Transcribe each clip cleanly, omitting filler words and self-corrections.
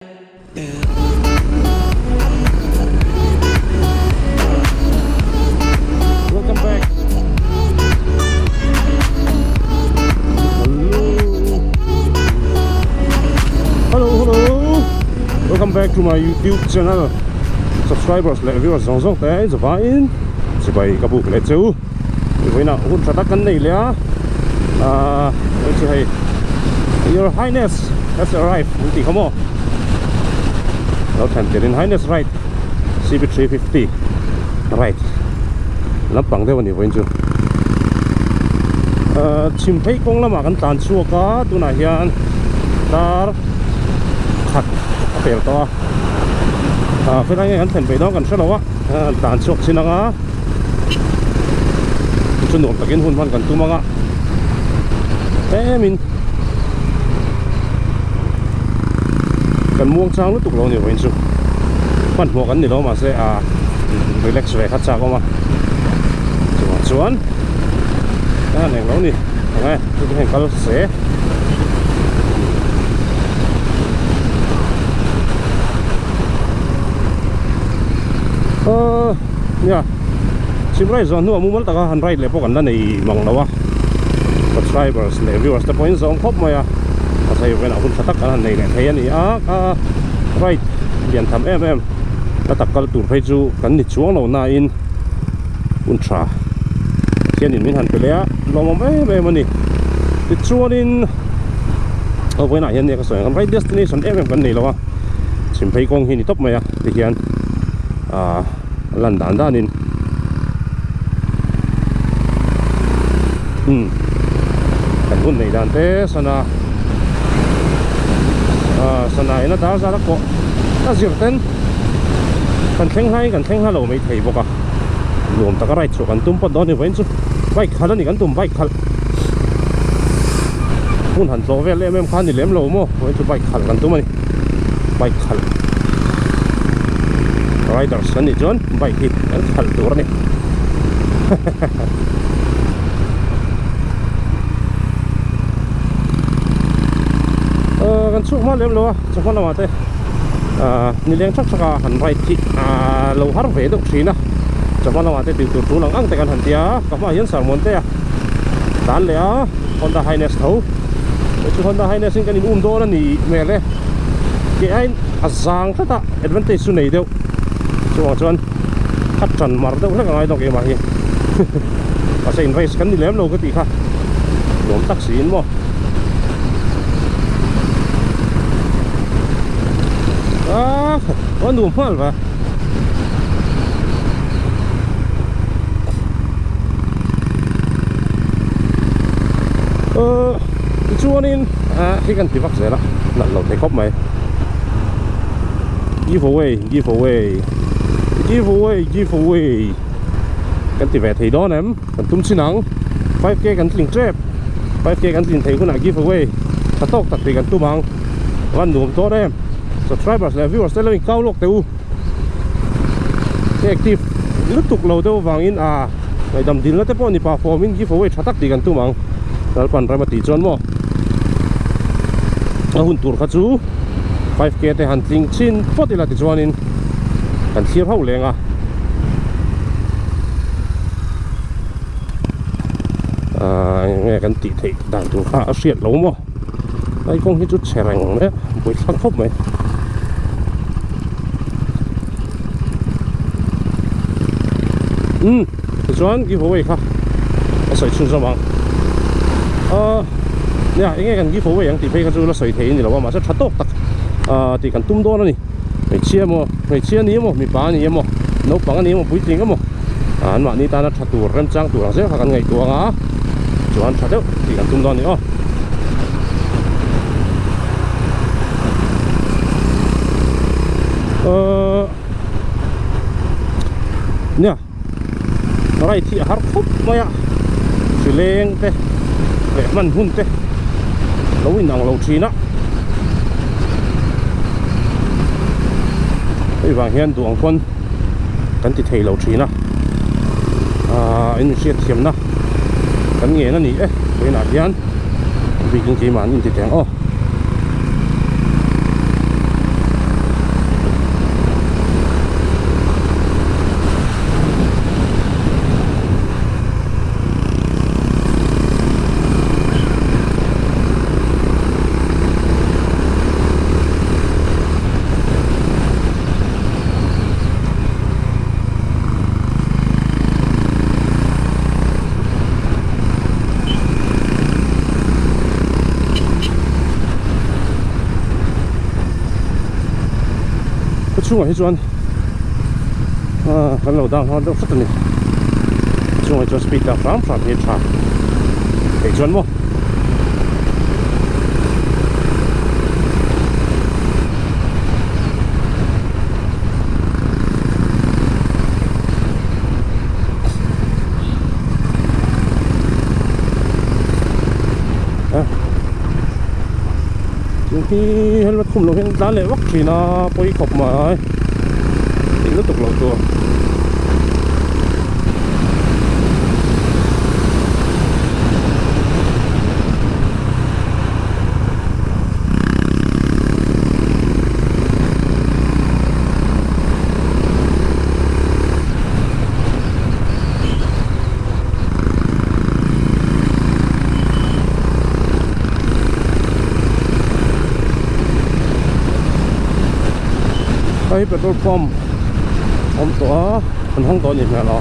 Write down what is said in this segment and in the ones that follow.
Welcome back. Hello. Welcome back to my YouTube channel. Subscribersและ viewers สองแต่จะไปจะไปกระบุกเลยจูอยู่ไว้นะคุณสตักกันนี่เลยไม่ใช่ Your Highness has arrived นี่เขาบอกเราแทนเจริญ Highness right CB350 right รับปังได้วันนี้วันจูชิมให้กงละมากันตานชัวก้าตัวไหนยันตาขัดเปลี่ยนตัวเพื่อนยังกันเห็นไปน้องกันใช่หรอวะตานชัวชินังจนหนุ่มตะกินหุ่นพันกันตัวมังมินกันม่วงช้างรู้ตุกเราเนี่ยวันจูมันหัวกันนี่เรามาเสียrelax เลยขัดจากออกมาชวนนั่นเองเรานี่เห็นไหมที่เห็นเขาเสียเนี่ยชิมไรส่วนนู้นมุ่งมั่นตะก้าหันไรเลยพวกกันนั่นในมังแล้ววะ subscribers เลย viewers แต่พออินสองครบมาอาศัยเป็นเอาคุณสตักกันในเนี่ยเฮียนี่ไรเรียนทำแล้วตักกันตูดไปจูกันนิดช่วงเราหน้าอินอุนทราเทียนอินมินหันไปแล้วลองมามันนี่ติดช่วงอินเอาไปไหนเฮียเนี่ยก็สวยกันไร destination กันนี่แล้ววะชิมไปกองหินนี่ตบมาติเฮียนลันดานด้านินกันหุ่นในด้านเตะสนาอินดาซาลักโกน่าเสียเต้นกันเท่งให้เราไม่ถีบบอกรวมตะกร้าชกันตุ้มปดดอนนี่เว้นสุดใบขัดนี่กันตุ้มใบขัดหุ่นหันโซเวลเล่มขันนี่เล่มเราโม่เว้นสุดใบขัดกันตุ้มนี่ใบขัดriders kan ni John baik hit kan hal tur ni kan suk ma lem lo cha khon ma te ni leng chak chaka han right ki lo har ve dok thina cha khon ma te ti tu lang ang te kan han tia ka ma hian sar mon te dan le Honda Highness tho chu Honda Highness kan in do na ni me le ke ai azang ta advantage su nei deu chuan cắt trần mar đâu hết ngay đâu cái mà hi và sẽ race cái đi lém lâu cái gì khác nhóm taxi mà có đủ mal và chuan in khi cần thì vắt rẻ lắm lần đầu thấy khóc mày giveawayกันติเวทีด้อนกันตุ้มชินัง 5K กันติงเจ็บ 5K กันติงเทคุณหา giveaway ถ้าตกตัดตีกันตุ้มังวันหนุ่มโตได้ subscribers และ viewers ได้เลย9 โลกเต๋อ active ลึกตุกเราเต๋อวางอินในดำดินแล้วแต่พอนี่ performing giveaway ถ้าตักตีกันตุ้มังแล้วปันไรมาตีจนมั้งหุ่นตูร์ขัดจู 5K แต่หันติงชินพอดีละตีจวนอินกันเชียร์เท่าแรงngheกันตีเทด่านตัวข้าเสียดหลงมั้งไอ้กองที่จุดแฉลงเนี่ยบุยสักครบไหมส่วนกี่หัวเว่ยค่ะใส่ชุดสมองเนี่ยยังไงกันกี่หัวเว่ยยังตีเพกันจูแล้วใส่เทนี่หรอว่ามาจะชัดโต๊ะตักตีกันตุ้มโดนแล้วนี่ไม่เชี่ยนี้มั้งมีป้านี่มั้งนกปังนี่มั้งปุ้ยจริงก็มั้งอันว่านี่ตาหน้าชัดตัวเริ่มจ้างตัวหลังเสียกันไงตัวชวนชัดเด้อตีกันตุ้มโดนนี่เนี่ยอะไรที่หาครบมาสิเลงเตะมันหุ่นเตะเราวิ่งหนังเราชีนะไอ้บางเฮียนดวงคนกันติดเทเราชีนะอินเชียเทียมนะกันเงี้ยนั่นนี่ไปหนาเฮียนวิ่งกี่มันอินติดแทง cái chung ở chuan kan lo dang hon đâu rất là chung ở chuan speed up ram hết cha cái chuan mo thì helmet khum lo hiện giá lệ vắc thì nó bôi khop mà ấy thì nó tục lâu tua cái petrol pump ông tổ mình không tổ nhìn là nó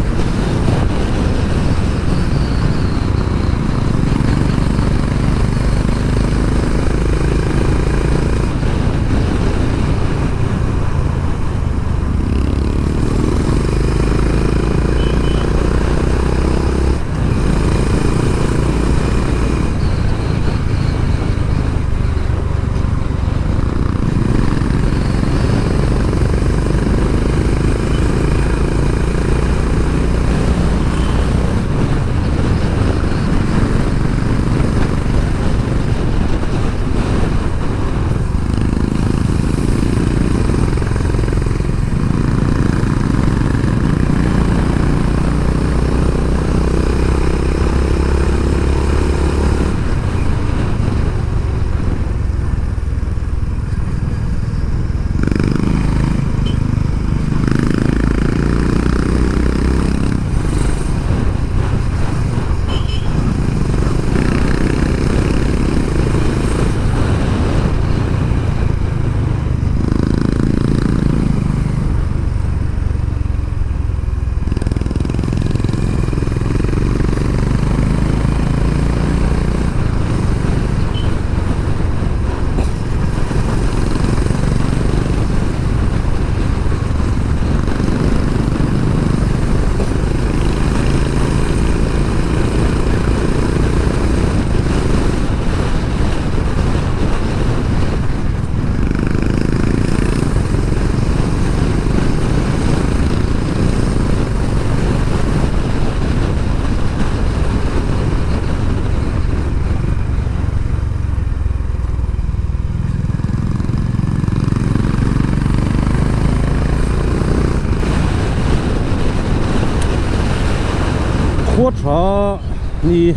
khuất ra ni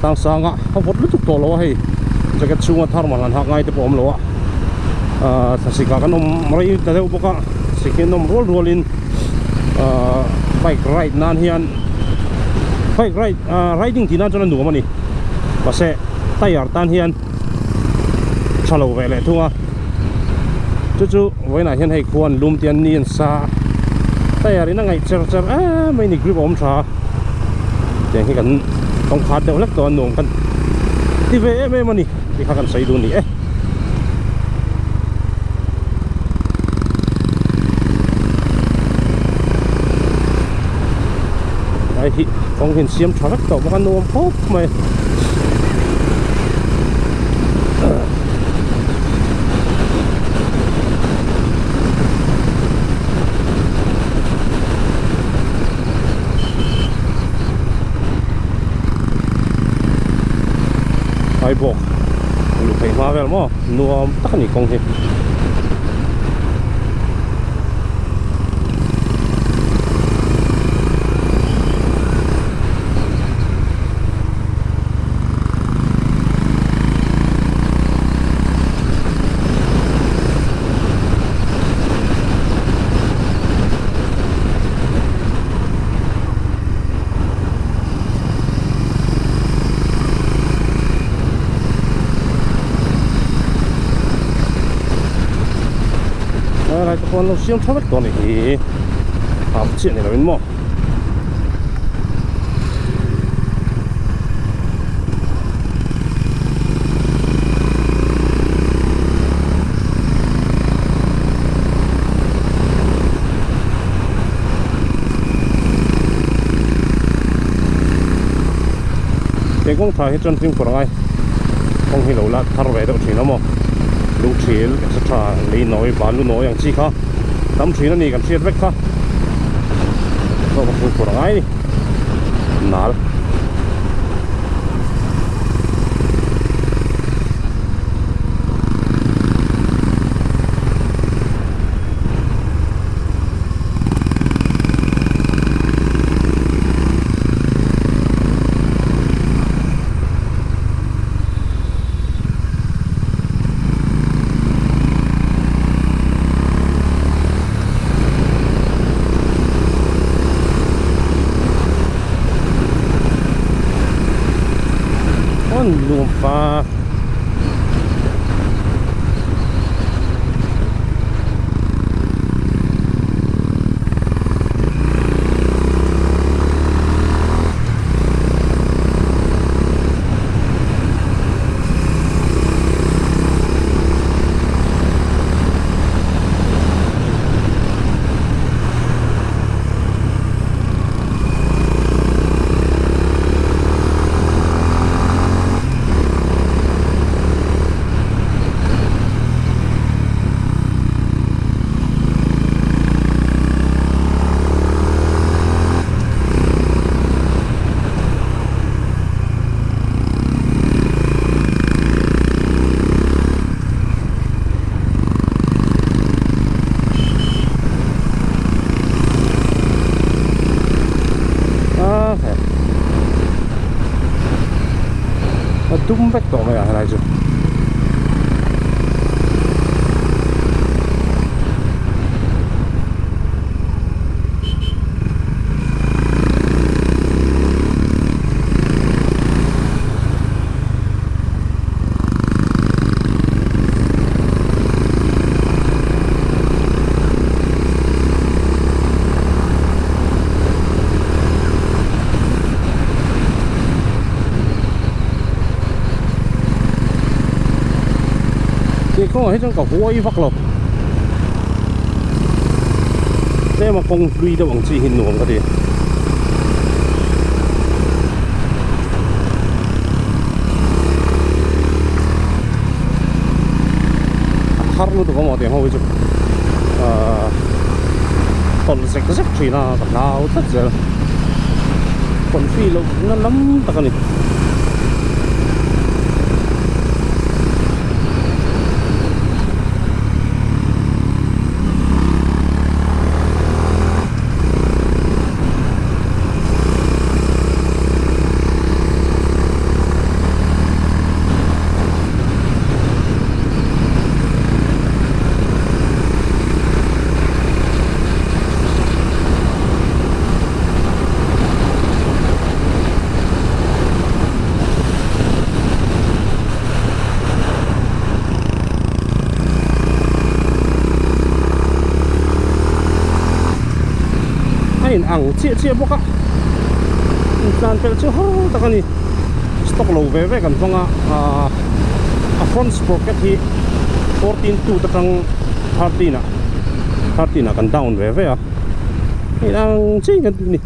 tang sang á không vót lít tục lo hay cho cái chung thar mà lần hạc ngay tới bom lo á sa sika kan mai ta deu boka sikin roll in bike ride nan hian bike ride riding tina chana nu mani pase tayar tan hian chalo ve le thunga chu voina hian hei khuan lum tian ni an sa tayar ina ngai cher mai ni grip om tha thì kan tong khat deuh lek to nong kan ti ve em mani ti kha kan sai du ni ai hi kong hin siam tha lek to kan nom khop mai ai bộ lục phải hoa về mà nuo tất cả những công việc lại con nó xiêm thoát con này thì làm chuyện này là bên mỏ kong tha hi chan ting por ngai kong hi lo la thar ve do thina mo lu thil etc le noi ban lu noi ang chi kha tam thina ni kan thiat vek kha ko ko por ngai nal luồng pha đúng vách tổ mày ở này rồi có hết trong cả cuối vắt lộc thế mà con lui đâu bằng chi hình nuông cái gì thar luôn có một tiếng hồi chứ còn sạch rất chỉ là còn nào thật giờ còn phi lâu nó lắm ta cái này ang chia boka dan pel chu ho takani stock low ve kan tonga a front sprocket hi 14.2 takang 13 kan down ve a ni ang chi kan ni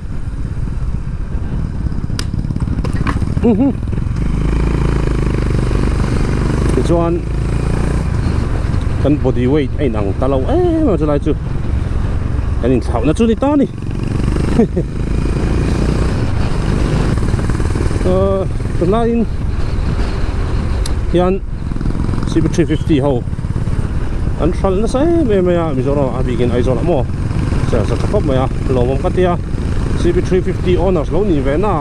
chuan kan body weight ai nang talo ma chu lai chu kan in thau na chu ni ta ni tonight yan CB350 ho an thal na sai me ya mi zoro a bigin ai zoro mo sa thakop me ya lo mom katia CB350 owners lo ni ve na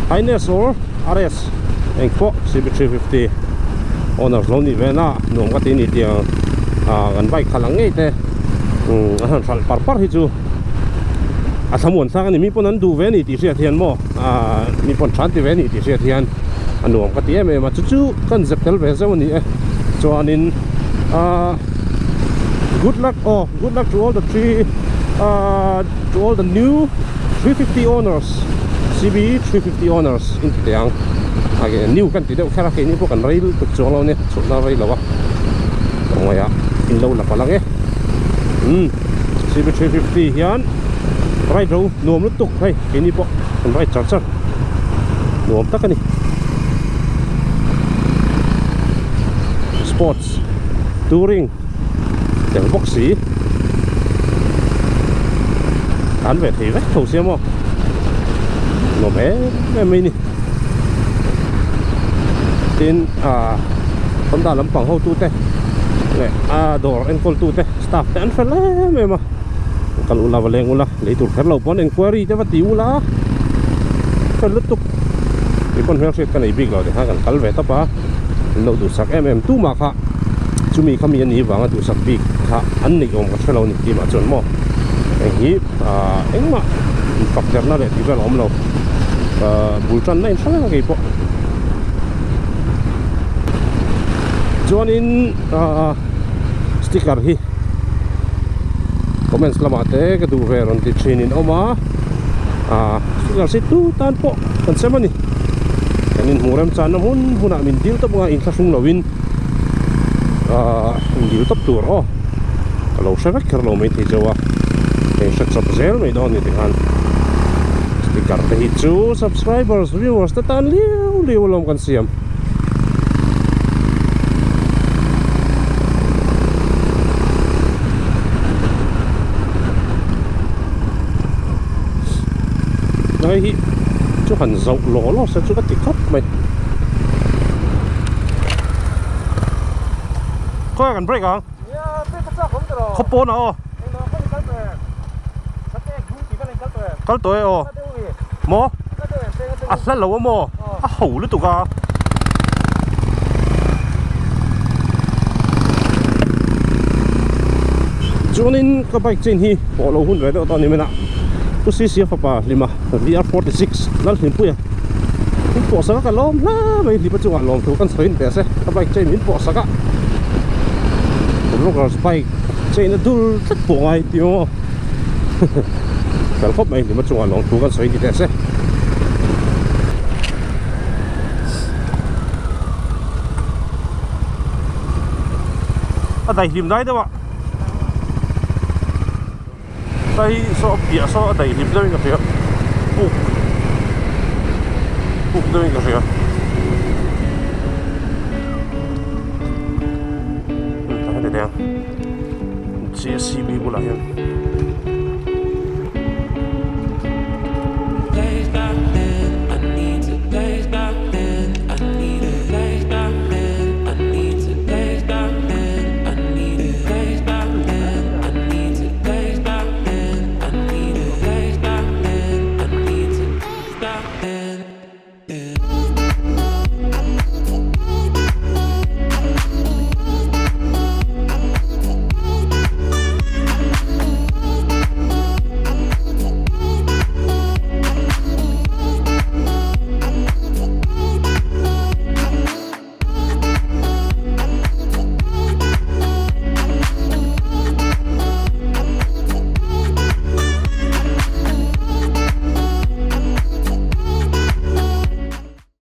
highness or RS engpo CB350 owners lo ni ve na nom ka ti ni dia an bike khalang ngei te an thal par hi chu a thamun sa kan mi pon an du ve ni ti sia thian mo mi pon than ti ve ni ti sia thian anuam ka ti em ma chu kan zeptel ve zo ni chuanin good luck to all the new 350 owners CB 350 owners in tiang age new kan ti deuh khara ke ni po kan rail tu cholo ne chuna rail lawa ngoya in lo la palang CB 350 hian right row nuam lutuk hai ke ni po kan right charger nuam tak ani Sports Touring đèn bốc xí án về thì vách thầu xem không nó bé mini tin con ta lắm bằng hậu tu te này door en call tu te staff te an fel me ma kalau ula valeng ula leitur kerlau pon inquiry te vati ula fel lutuk ipon hel set kan ibig lo de ha kan kalve ta pa lo du sak tu ma kha chumi khami ani wanga du sak big kha an ni om ka thelo ni ki ma chon mo hi engma fakter na le ti vel om lo bultan nain sala ke po chuanin sticker hi comments lamate ka du veron ti chinin oma sticker si tu tan po kan semani kanin muram chan mun huna min dil to mga inflasung lawin dil top tur kalau sewek kerlo mai ti jawa en shat sap zel mai don ni tingan sticker te hi chu subscribers viewers ta tan liu lom kan siam hi chú hẳn rộng lỗ lo sẽ chú có thể khóc mày có cần break không? Khóc bố nào có tuổi mò lên lầu mò hầu lít tụ ca cho nên các bike trên hi bỏ lầu hun về đó tao nên tu sisi apa lima VR46 lal himpu ya himpu saka kalom la mai liba chunga lom tu kan srin te se ka bike chain himpu saka lo ka bike chain dul tat po ngai tio kal khop mai liba chunga lom tu kan srin te se dai lim dai da wa đây so bịa so đầy hiệp đây kìa bục đây kìa thấy đây đèn GSCB của lại